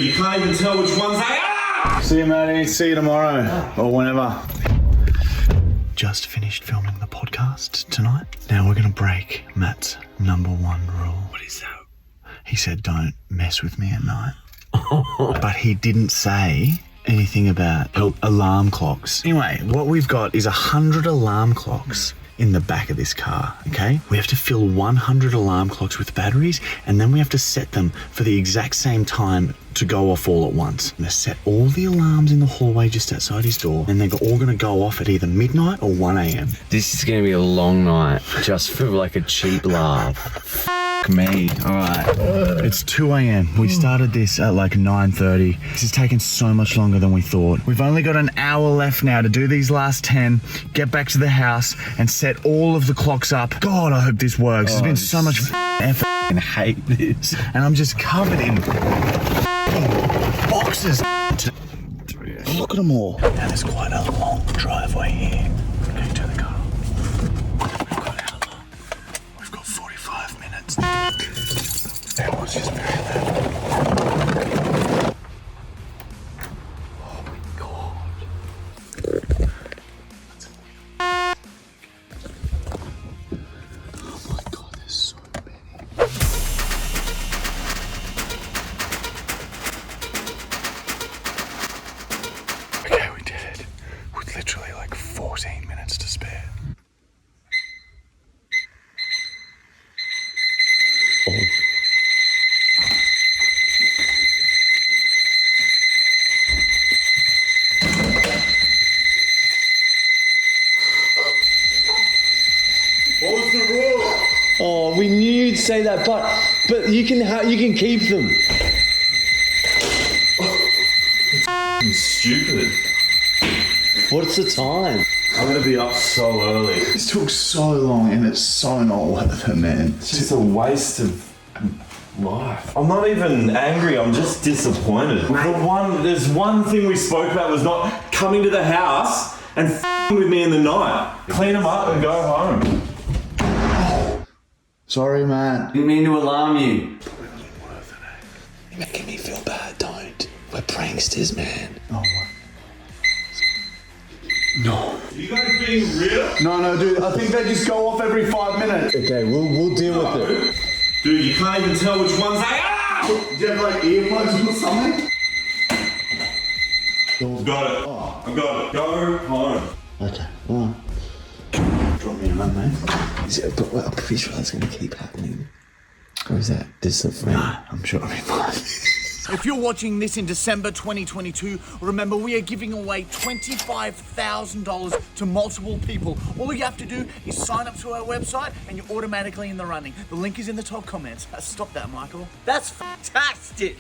Dude, you can't even tell which ones they are! See you, Marty. See you tomorrow. Or whenever. Just finished filming the podcast tonight. Now we're going to break Matt's number one rule. What is that? He said, don't mess with me at night. But he didn't say anything about alarm clocks. Anyway, what we've got is 100 alarm clocks in the back of this car, okay? We have to fill 100 alarm clocks with batteries, and then we have to set them for the exact same time to go off all at once. I'm gonna set all the alarms in the hallway just outside his door, and they're all gonna go off at either midnight or 1 a.m. This is gonna be a long night, just for like a cheap laugh. Me. All right. It's 2 a.m. We started this at like 9:30. This has taken so much longer than we thought. We've only got an hour left now to do these last 10, get back to the house and set all of the clocks up. God, I hope this works. There's been so much effort. I hate this. And I'm just covered in boxes. Look at them all. Now there's quite a long driveway here. Can you turn the car off? We've got how long? We've got 45 minutes. That was just very loud. Oh my God. Oh my God, there's so many. Okay, we did it. With literally like 14 minutes to spare. Oh. What was the rule? Oh, we knew you'd say that, but you can keep them. Stupid. What's the time? I'm gonna be up so early. This took so long and it's so not worth it, man. It's just a waste of life. I'm not even angry, I'm just disappointed. There's one thing we spoke about was not coming to the house and f***ing with me in the night. Clean them up and go home. Sorry, man. Didn't mean to alarm you. You're making me feel bad, don't. We're pranksters, man. Oh my. No. Are you guys being real? No, dude. I think they just go off every 5 minutes. Okay, we'll deal with it. Dude, you can't even tell which ones they are! Do you have like earplugs or something? Got it. Oh. I got it. Go home. Okay. Well, drop me a run, mate. But I'm pretty sure that's going to keep happening. Or is that distant? Nah, I'm sure I'll be fine. If you're watching this in December 2022, remember we are giving away $25,000 to multiple people. All you have to do is sign up to our website and you're automatically in the running. The link is in the top comments. Stop that, Michael. That's fantastic.